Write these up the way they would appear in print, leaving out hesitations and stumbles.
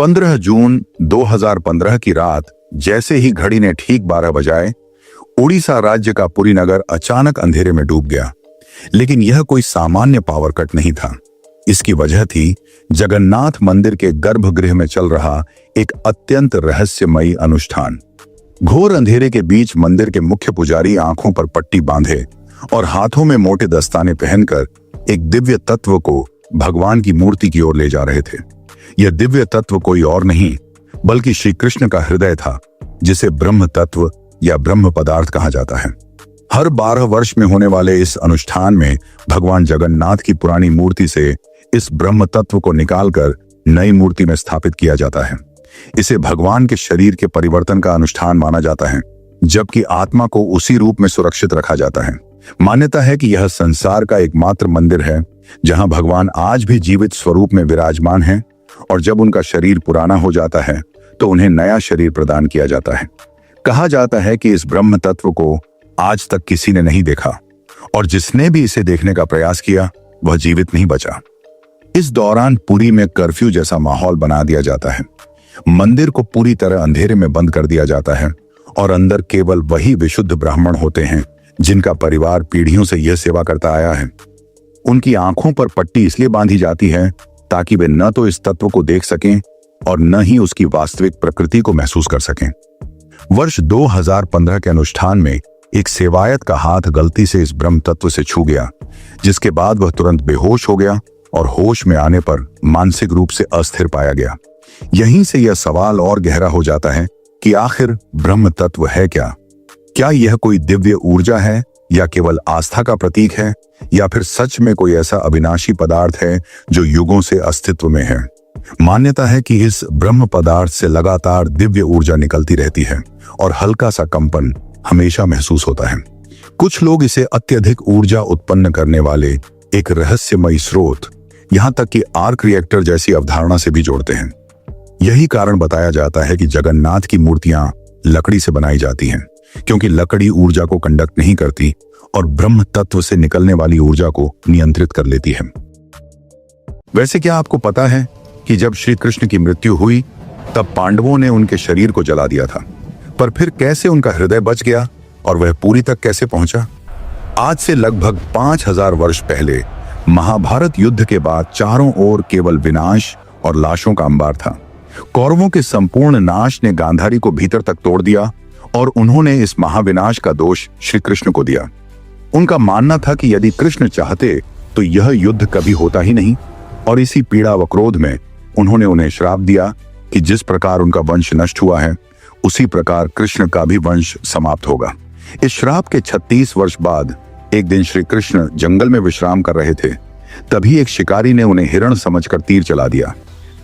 15 जून 2015 की रात जैसे ही घड़ी ने ठीक 12 बजाए, उड़ीसा राज्य का पुरी नगर अचानक अंधेरे में डूब गया। लेकिन यह कोई सामान्य पावर कट नहीं था। इसकी वजह थी जगन्नाथ मंदिर के गर्भगृह में चल रहा एक अत्यंत रहस्यमयी अनुष्ठान। घोर अंधेरे के बीच मंदिर के मुख्य पुजारी आंखों पर पट्टी बांधे और हाथों में मोटे दस्ताने पहनकर एक दिव्य तत्व को भगवान की मूर्ति की ओर ले जा रहे थे। यह दिव्य तत्व कोई और नहीं बल्कि श्री कृष्ण का हृदय था, जिसे ब्रह्म तत्व या ब्रह्म पदार्थ कहा जाता है। हर 12 वर्ष में होने वाले इस अनुष्ठान में भगवान जगन्नाथ की पुरानी मूर्ति से इस ब्रह्म तत्व को निकालकर नई मूर्ति में स्थापित किया जाता है। इसे भगवान के शरीर के परिवर्तन का अनुष्ठान माना जाता है, जबकि आत्मा को उसी रूप में सुरक्षित रखा जाता है। मान्यता है कि यह संसार का एकमात्र मंदिर है जहां भगवान आज भी जीवित स्वरूप में विराजमान हैं, और जब उनका शरीर पुराना हो जाता है तो उन्हें नया शरीर प्रदान किया जाता है। कहा जाता है कि इस ब्रह्म तत्व को आज तक किसी ने नहीं देखा, और जिसने भी इसे देखने का प्रयास किया वह जीवित नहीं बचा। इस दौरान पुरी में कर्फ्यू जैसा माहौल बना दिया जाता है। मंदिर को पूरी तरह अंधेरे में बंद कर दिया जाता है और अंदर केवल वही विशुद्ध ब्राह्मण होते हैं जिनका परिवार पीढ़ियों से यह सेवा करता आया है। उनकी आंखों पर पट्टी इसलिए बांधी जाती है ताकि वे न तो इस तत्व को देख सकें और न ही उसकी वास्तविक प्रकृति को महसूस कर सकें। वर्ष 2015 के अनुष्ठान में एक सेवायत का हाथ गलती से इस ब्रह्म तत्व से छू गया, जिसके बाद वह तुरंत बेहोश हो गया और होश में आने पर मानसिक रूप से अस्थिर पाया गया। यहीं से यह सवाल और गहरा हो जाता है कि आखिर ब्रह्म तत्व है क्या? क्या यह कोई दिव्य ऊर्जा है या केवल आस्था का प्रतीक है, या फिर सच में कोई ऐसा अविनाशी पदार्थ है जो युगों से अस्तित्व में है? मान्यता है कि इस ब्रह्म पदार्थ से लगातार दिव्य ऊर्जा निकलती रहती है और हल्का सा कंपन हमेशा महसूस होता है। कुछ लोग इसे अत्यधिक ऊर्जा उत्पन्न करने वाले एक रहस्यमयी स्रोत, यहां तक कि आर्क रिएक्टर जैसी अवधारणा से भी जोड़ते हैं। यही कारण बताया जाता है कि जगन्नाथ की मूर्तियां लकड़ी से बनाई जाती हैं, क्योंकि लकड़ी ऊर्जा को कंडक्ट नहीं करती और ब्रह्म तत्व से निकलने वाली ऊर्जा को नियंत्रित कर लेती है। वैसे क्या आपको पता है कि जब श्री कृष्ण की मृत्यु हुई तब पांडवों ने उनके शरीर को जला दिया था, पर फिर कैसे उनका हृदय बच गया और वह पूरी तक कैसे पहुंचा? आज से लगभग 5000 वर्ष पहले महाभारत युद्ध के बाद चारों ओर केवल विनाश और लाशों का अंबार था। कौरवों के संपूर्ण नाश ने गांधारी को भीतर तक तोड़ दिया और उन्होंने इस महाविनाश का दोष श्री कृष्ण को दिया। उनका मानना था कि यदि कृष्ण चाहते तो यह युद्ध कभी होता ही नहीं, और इसी पीड़ा व क्रोध में उन्होंने उन्हें श्राप दिया कि जिस प्रकार उनका वंश नष्ट हुआ है उसी प्रकार कृष्ण का भी वंश समाप्त होगा। इस श्राप के 36 वर्ष बाद एक दिन श्री कृष्ण जंगल में विश्राम कर रहे थे। तभी एक शिकारी ने उन्हें हिरण समझकर तीर चला दिया।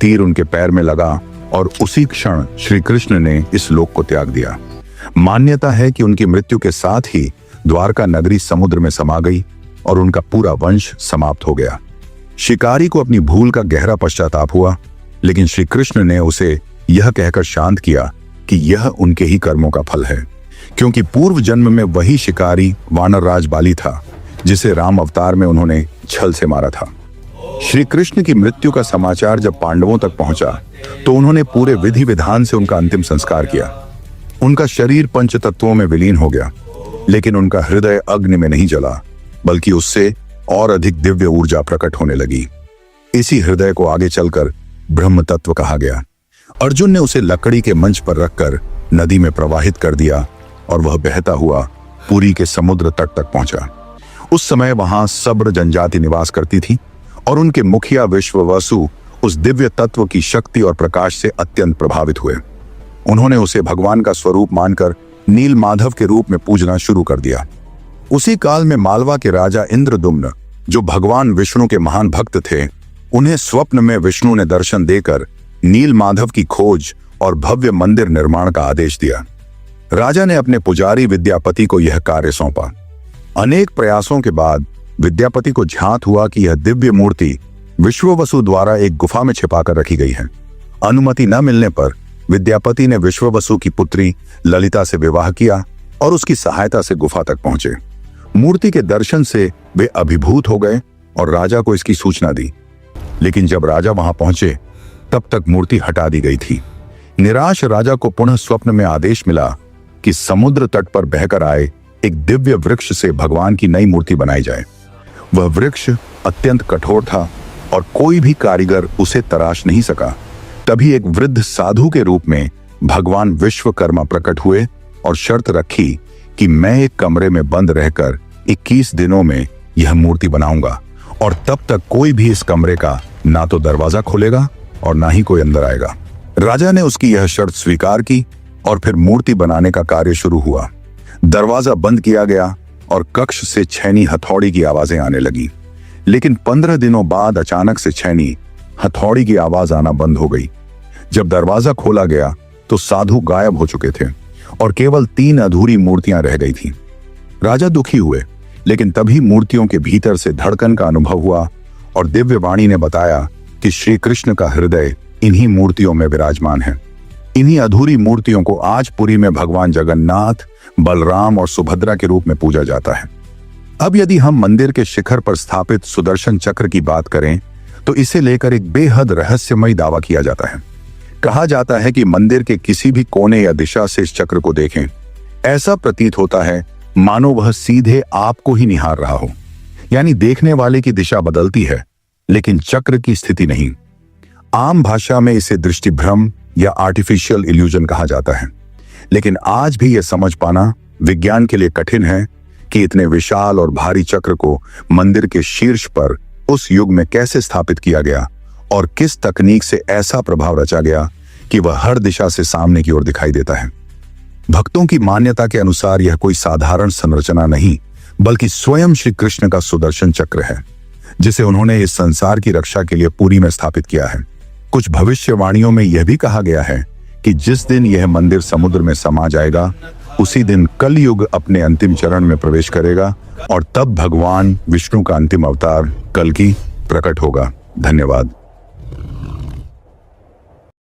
तीर उनके पैर में लगा और उसी क्षण श्री कृष्ण ने इस लोक को त्याग दिया। मान्यता है कि उनकी मृत्यु के साथ ही द्वारका नगरी समुद्र में समा गई और उनका पूरा वंश समाप्त हो गया। शिकारी को अपनी भूल का गहरा पश्चाताप हुआ, लेकिन श्री कृष्ण ने उसे यह कहकर शांत किया कि यह उनके ही कर्मों का फल है, क्योंकि पूर्व जन्म में वही शिकारी वानरराज बाली था जिसे राम अवतार में उन्होंने छल से मारा था। श्री कृष्ण की मृत्यु का समाचार जब पांडवों तक पहुंचा तो उन्होंने पूरे विधि विधान से उनका अंतिम संस्कार किया। उनका शरीर पंचतत्वों में विलीन हो गया, लेकिन उनका हृदय अग्नि में नहीं जला, बल्कि उससे और अधिक दिव्य ऊर्जा प्रकट होने लगी। इसी हृदय को आगे चलकर ब्रह्म तत्व कहा गया। अर्जुन ने उसे लकड़ी के मंच पर रखकर नदी में प्रवाहित कर दिया और वह बहता हुआ पुरी के समुद्र तट तक पहुंचा। उस समय वहां सब्र जनजाति निवास करती थी और उनके मुखिया विश्ववसु उस दिव्य तत्व की शक्ति और प्रकाश से अत्यंत प्रभावित हुए। उन्होंने उसे भगवान का स्वरूप मानकर नील माधव के रूप में पूजना शुरू कर दिया। उसी काल में मालवा के राजा इंद्रदुम्न, जो भगवान विष्णु के महान भक्त थे, उन्हें स्वप्न में विष्णु ने दर्शन देकर नील माधव की खोज और भव्य मंदिर निर्माण का आदेश दिया। राजा ने अपने पुजारी विद्यापति को यह कार्य सौंपा। अनेक प्रयासों के बाद विद्यापति को झांत हुआ कि यह दिव्य मूर्ति विश्ववसु द्वारा एक गुफा में छिपाकर रखी गई है। अनुमति न मिलने पर विद्यापति ने विश्ववसु की पुत्री ललिता से विवाह किया और उसकी सहायता से गुफा तक पहुंचे। मूर्ति के दर्शन से वे अभिभूत हो गए और राजा को इसकी सूचना दी। लेकिन जब राजा वहां पहुंचे तब तक मूर्ति हटा दी गई थी। निराश राजा को पुनः स्वप्न में आदेश मिला कि समुद्र तट पर बहकर आए एक दिव्य वृक्ष से भगवान की नई मूर्ति बनाई जाए। वह वृक्ष अत्यंत कठोर था और कोई भी कारीगर उसे तराश नहीं सका। तभी एक वृद्ध साधु के रूप में भगवान विश्वकर्मा प्रकट हुए और शर्त रखी कि मैं एक कमरे में बंद रहकर 21 दिनों में यह मूर्ति बनाऊंगा और तब तक कोई भी इस कमरे का ना तो दरवाजा खोलेगा और ना ही कोई अंदर आएगा। राजा ने उसकी यह शर्त स्वीकार की और फिर मूर्ति बनाने का कार्य शुरू हुआ। दरवाजा बंद किया गया और कक्ष से छैनी हथौड़ी की आवाजें आने लगी, लेकिन 15 दिनों बाद अचानक से छैनी हथौड़ी की आवाज आना बंद हो गई। जब दरवाजा खोला गया तो साधु गायब हो चुके थे और केवल 3 अधूरी मूर्तियां रह गई थीं। राजा दुखी हुए, लेकिन तभी मूर्तियों के भीतर से धड़कन का अनुभव हुआ और दिव्य वाणी ने बताया कि श्री कृष्ण का हृदय इन्हीं मूर्तियों में विराजमान है। इन्हीं अधूरी मूर्तियों को आज पुरी में भगवान जगन्नाथ, बलराम और सुभद्रा के रूप में पूजा जाता है। अब यदि हम मंदिर के शिखर पर स्थापित सुदर्शन चक्र की बात करें तो इसे लेकर एक बेहद रहस्यमय दावा किया जाता है। कहा जाता है कि मंदिर के किसी भी कोने या दिशा से इस चक्र को देखें, ऐसा प्रतीत होता है मानो वह सीधे आपको ही निहार रहा हो। यानी देखने वाले की दिशा बदलती है लेकिन चक्र की स्थिति नहीं। आम भाषा में इसे दृष्टिभ्रम या आर्टिफिशियल इल्यूजन कहा जाता है, लेकिन आज भी यह समझ पाना विज्ञान के लिए कठिन है कि इतने विशाल और भारी चक्र को मंदिर के शीर्ष पर उस युग में कैसे स्थापित किया गया और किस तकनीक से ऐसा प्रभाव रचा गया कि वह हर दिशा से सामने की ओर दिखाई देता है। भक्तों की मान्यता के अनुसार यह कोई साधारण संरचना नहीं, बल्कि स्वयं श्री कृष्ण का सुदर्शन चक्र है, जिसे उन्होंने इस संसार की रक्षा के लिए पुरी में स्थापित किया है। कुछ भविष्यवाणियों में यह भी कहा गया है कि जिस दिन यह मंदिर समुद्र में समा जाएगा, उसी दिन कलयुग अपने अंतिम चरण में प्रवेश करेगा और तब भगवान विष्णु का अंतिम अवतार कल्कि प्रकट होगा। धन्यवाद।